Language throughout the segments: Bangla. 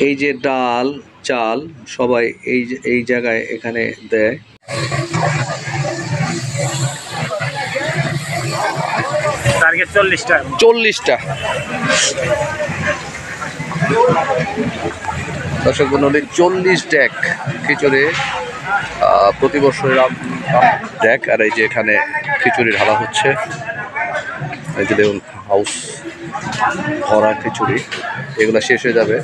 এই যে ডাল চাল সবাই এই জায়গায় এখানে দেয়। টার্গেট 40টা। দর্শক মণ্ডলী 40 ডেক খিচুড়ি প্রতি বছরের ডেক। আর এই যে এখানে খিচুড়ি ঢালা হচ্ছে। এই যে দেখুন হাউস ভরা খিচুড়ি, এগুলো শেষ হয়ে যাবে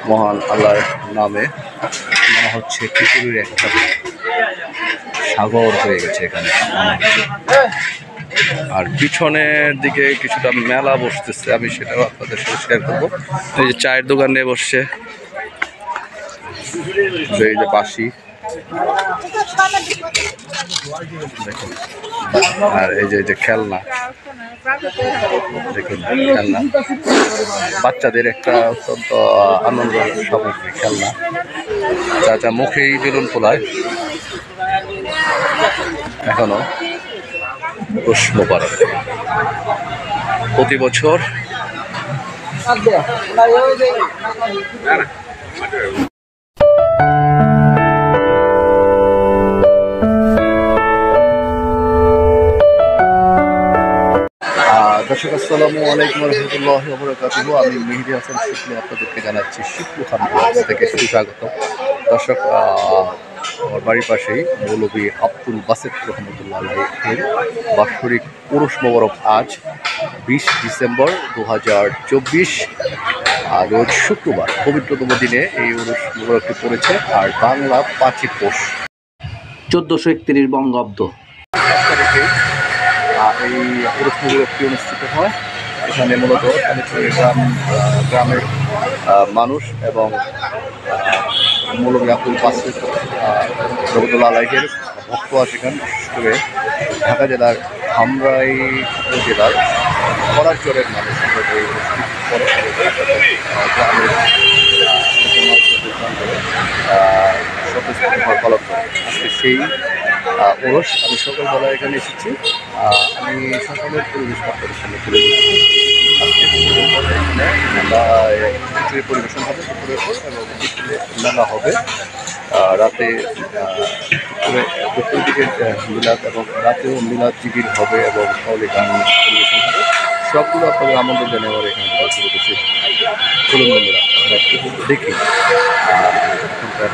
মহান আল্লাহর নামে। মনে হচ্ছে খিচুড়ির একটা সাগর হয়ে গেছে এখানে। আর পিছনের দিকে কিছুটা মেলা বসতেছে, আমি সেটাও আপনাদের সাথে শেয়ার করবো। এই যে চায়ের দোকান নিয়ে বসছে, এই যে বাঁশি দেখুন, আর এই যে খেলনা দেখুন, খেলনা বাচ্চাদের একটা অত্যন্ত আনন্দ সামগ্রী খেলনা। যা মুখেই বেলুন ফোলায় এখনো প্রশ্ন পারে প্রতি বছর। দর্শক আসসালামু আলাইকুম রহমতুল্লাহি ওয়া বারাকাতুহু। আমি মেহেদী হাসান শুক্ল আপনাদেরকে জানাচ্ছি শুক্ল খান থেকে সুস্বাগত। দর্শক আমার বাড়ির পাশেই মৌলভী আব্দুল বাসেত রহমতুল্লাহ আলাইহির বাৎসরিক পুরুষ মোবারক আজ 20 ডিসেম্বর 2024 রোজ শুক্রবার পবিত্রতম দিনে এই উরুস মোবারকটি পড়েছে। আর বাংলা 5ই পৌষ 1431 বঙ্গাব্দ এই পুরুষ মোবারকটি অনুষ্ঠিত হয়। এখানে মূলত গ্রামের মানুষ এবং মৌলভী আব্দুল বাসেত রহমতুল্লাহ আলাইহির ভক্ত আছে। এখানে বিশেষ করে ঢাকা জেলার ধামরাই উপজেলার কলারচরের মানুষ গ্রামের পালন করে। আজকে সেই ওরস আমি সকালবেলা এখানে এসেছি। আমি সকালের পরিবেশ আপনাদের সামনে তুলে দিচ্ছি। খিচুড়ি পরিবেশন হবে দুপুরের পর এবং বিকেলে মেলা হবে। রাতে দুপুরের দিকে মিলাদ এবং রাতেও মিলাদ জিগির হবে এবং কাউলি গান পরিবেশন হবে। সবগুলো আপনাদের আমন্ত্রণ জানিয়ে আমার এখানে শুরু করছি। চলুন বন্ধুরা দেখি এখানকার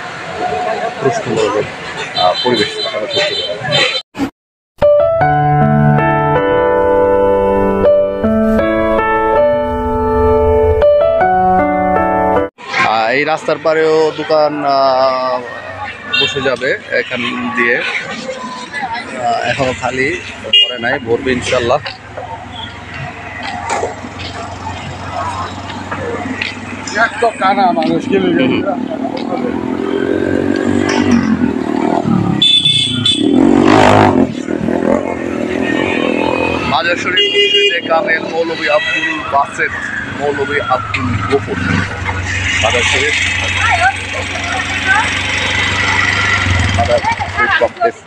প্রশ্নমূলক পরিবেশ আপনারা করতে পারেন। এই রাস্তার পারেও দোকান বসে যাবে এখান দিয়ে, এখনো খালি পরে নাই, ভরবে ইনশাল্লাহ। মাজার শরীফ মসজিদে কামেল মৌলভী আব্দুল বাসেত মৌলভী আব্দুল গফুর মাজার শরীফ কমপ্লেক্স।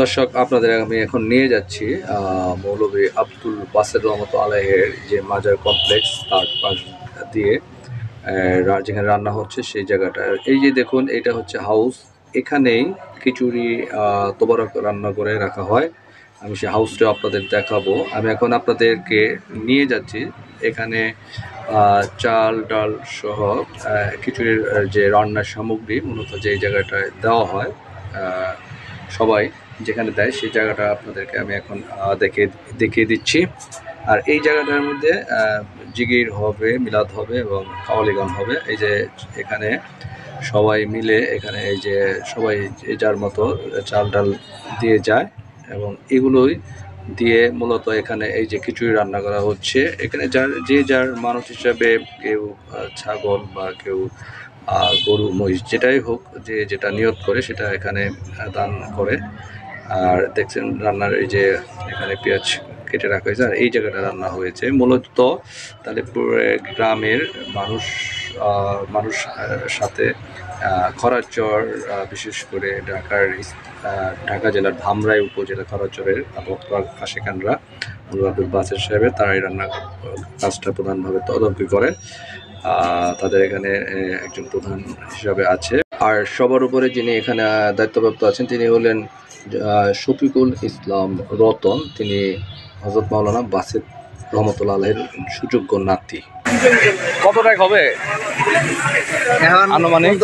দর্শক আপনাদের আমি এখন নিয়ে যাচ্ছি মৌলভী আব্দুল বাসেত রহমতুল্লাহ আলাইহির যে মাজার কমপ্লেক্স, তার পাশ দিয়ে যেখানে রান্না হচ্ছে সেই জায়গাটা। এই যে দেখুন, এটা হচ্ছে হাউস, এখানেই খিচুড়ি তোবারক রান্না করে রাখা হয়। আমি সেই হাউসটা আপনাদের দেখাবো। আমি এখন আপনাদেরকে নিয়ে যাচ্ছি এখানে চাল ডাল সহ খিচুড়ির যে রান্নার সামগ্রী মূলত যে জায়গাটায় দেওয়া হয়, সবাই যেখানে দেয় সেই জায়গাটা আপনাদেরকে আমি এখন দেখিয়ে দিচ্ছি। আর এই জায়গাটার মধ্যে জিগির হবে, মিলাদ হবে এবং কাওয়ালি গান হবে। এই যে এখানে সবাই মিলে এখানে এই যে সবাই যার মতো চাল ডাল দিয়ে যায় এবং এগুলোই দিয়ে মূলত এখানে এই যে খিচুড়ি রান্না করা হচ্ছে। এখানে যার মানুষ হিসাবে কেউ ছাগল বা কেউ গরু মহিষ যেটাই হোক, যে যেটা নিয়ত করে সেটা এখানে দান করে। আর দেখছেন রান্নার এই যে এখানে পেঁয়াজ কেটে রাখা হয়েছে, আর এই জায়গাটা রান্না হয়েছে মূলত তাহলে পুরো গ্রামের মানুষ মানুষ সাথে খরাচর, বিশেষ করে ঢাকা জেলার ধামরাই উপজেলা খরাচরের ভক্ত আশিকানরা আব্দুল বাসেদ সাহেবের তারা এই রান্না কাজটা প্রধানভাবে তদারকি করে। তাদের এখানে একজন প্রধান হিসাবে আছে। আর সবার উপরে যিনি এখানে দায়িত্বপ্রাপ্ত আছেন তিনি হলেন শফিকুল ইসলাম রতন। তিনি হযরত মাওলানা বাসেদ রহমতুল্লাহ আলাইহির সুযোগ্য নাতি। কত টাকা হবে আনুমানিক?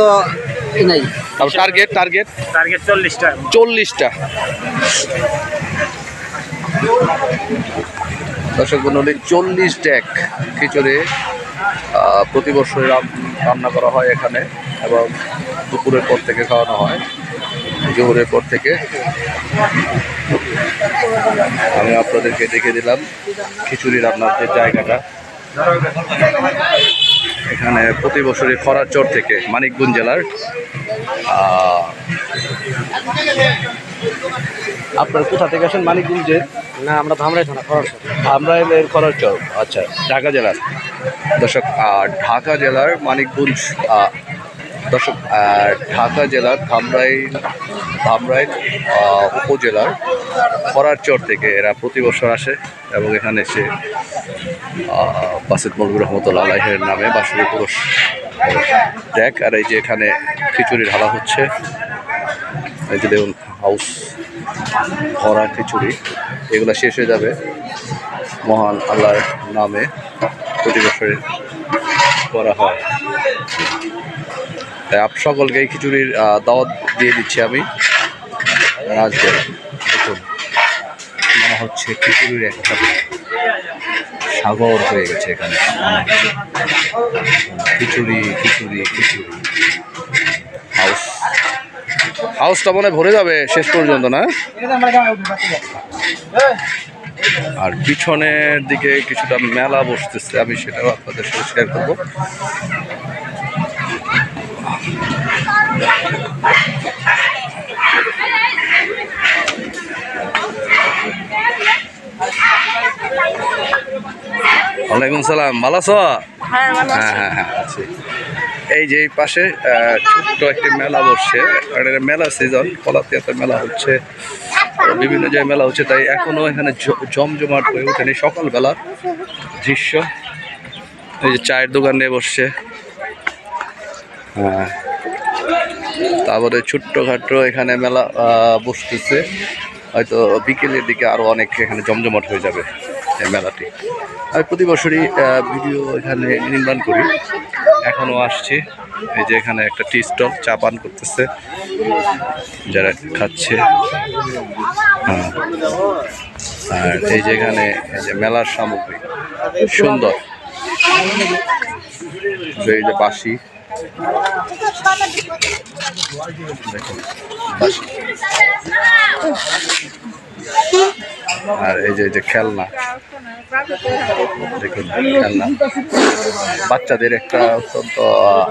টার্গেট 40টা। 40টা। দর্শক মণ্ডলী, 40 ডেক খিচুড়ি প্রতি বছর রান্না করা হয় এখানে, এবং দুপুরের পর থেকে খাওয়ানো হয়, জোহরের পর থেকে। আমি আপনাদেরকে দেখে দিলাম খিচুড়ি রান্নার যে জায়গাটা। এখানে প্রতি বছরই খরাচর থেকে, মানিকগঞ্জ জেলার। আপনার কোথা থেকে আসেন? মানিকগঞ্জের? না, আমরা ধামরাই থানা খরচ। আমরা এর খরাচর। আচ্ছা, ঢাকা জেলার। দর্শক, ঢাকা জেলার মানিকগঞ্জ, দর্শক ঢাকা জেলার ধামরাই উপজেলার খরাচর থেকে এরা প্রতি বছর আসে এবং এখানে এসে বাসেদ মৌলভী রহমতুল্লাহ আলাইহির নামে বাৎসরিক পুরুষ দেখ। আর এই যে এখানে খিচুড়ি ঢালা হচ্ছে, এই যে দেখুন হাউস ভরা খিচুড়ি। এগুলো শেষ হয়ে যাবে মহান আল্লাহর নামে প্রতি বছরে করা হয়। তাই সকলকে এই খিচুড়ির দাওয়াত দিয়ে দিচ্ছি আমি। আসবেন। দেখুন, মনে হচ্ছে খিচুড়ির একটা সাগর হয়ে গেছে এখানে। খিচুড়ি খিচুড়ি খিচুড়ি। হাউসটা মনে ভরে যাবে শেষ পর্যন্ত, না? আর পিছনের দিকে কিছুটা মেলা বসতেছে, আমি সেটাও আপনাদের সাথে শেয়ার করবো। ওয়ালাইকুম সালাম, ভালো আছো? হ্যাঁ হ্যাঁ আছি। এই যে এই পাশে ছোট্ট একটি মেলা বসছে, মেলা সিজন, কলাতিয়াতে মেলা হচ্ছে, বিভিন্ন জায়গায় মেলা হচ্ছে, তাই এখনো এখানে জমজমাট হয়ে ওঠেনি সকালবেলার দৃশ্য। এই যে চায়ের দোকান নিয়ে বসছে, হ্যাঁ, তারপরে ছোট্টখাটো এখানে মেলা বসতেছে। হয়তো বিকেলের দিকে আরও অনেক এখানে জমজমাট হয়ে যাবে এই মেলাটি। আমি প্রতি বছরই ভিডিও এখানে নির্মাণ করি, এখনও আসছি। এই যে এখানে একটা টি স্টল, চা পান করতেছে যারা খাচ্ছে, হ্যাঁ। আর এই যে এখানে এই যে মেলার সামগ্রী সুন্দর, এই যে বাঁশি, দেখুন বাঁশি। আর এই যে খেলনা, দেখুন খেলনা, বাচ্চাদের একটা অত্যন্ত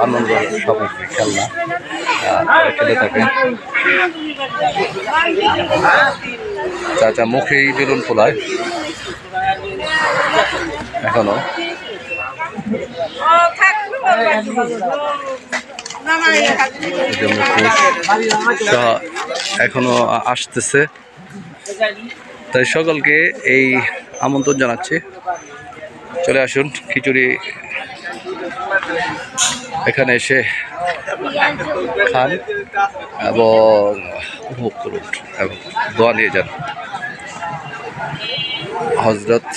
আনন্দ সামগ্রী খেলনা, খেলে থাকে। চাচা মুখেই বেলুন ফোলায় এখনো। এখনো আসতেছে, তাই সকলকে এই আমন্ত্রণ জানাচ্ছি, চলে আসুন খিচুড়ি এখানে এসে খান এবং উপভোগ করুন এবং দোয়া নিয়ে যান। হযরত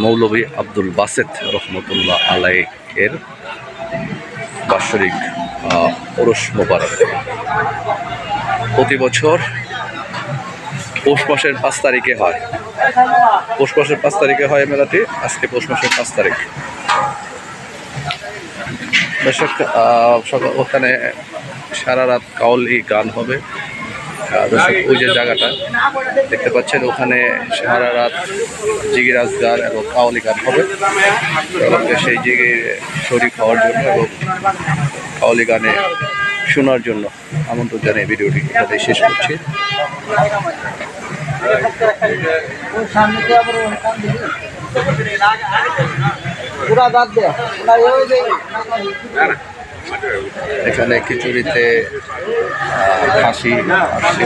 মৌলভী আব্দুল বাসেদ রহমতুল্লাহ আলাইহির বাৎসরিক ওরস মোবারক প্রতি বছর পৌষ মাসের 5 তারিখে হয়। পৌষ মাসের 5 তারিখে হয় মেলাটি। আজকে পৌষ মাসের 5 তারিখ। দর্শক, ওখানে সারা রাত কাওয়ালি গান হবে। দর্শক, ওই যে জায়গাটা দেখতে পাচ্ছেন, ওখানে সারা রাত জিগিরাজ গান এবং কাওয়ালি গান হবে। সেই জিগে শরীক হওয়ার জন্য এবং কাওয়ালি গানে শোনার জন্য আমন্ত্রণ জানিয়ে ভিডিওটি এখানে শেষ করছি। এখানে খিচুড়িতে খাসি আসছে।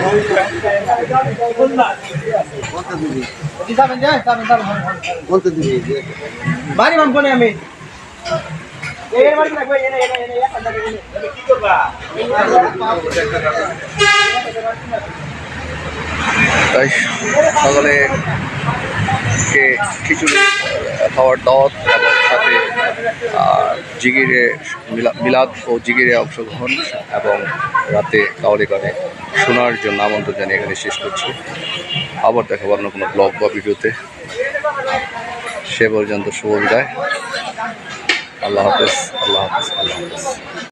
তাই সকালে খিচুড়ি খাওয়ার দাওয়াত এবং সাথে জিগিরে মিলাদ ও জিগিরে অংশগ্রহণ এবং রাতে কাওয়ালি গানে শোনার জন্য আমন্ত্রণ জানিয়ে এখানে শেষ করছি। আবার দেখাবো অন্য কোনো ব্লগ বা ভিডিওতে। সে পর্যন্ত শুভ বিদায়। আল্লাহ হাফেজ, আল্লাহ হাফেজ, আল্লাহ হাফেজ।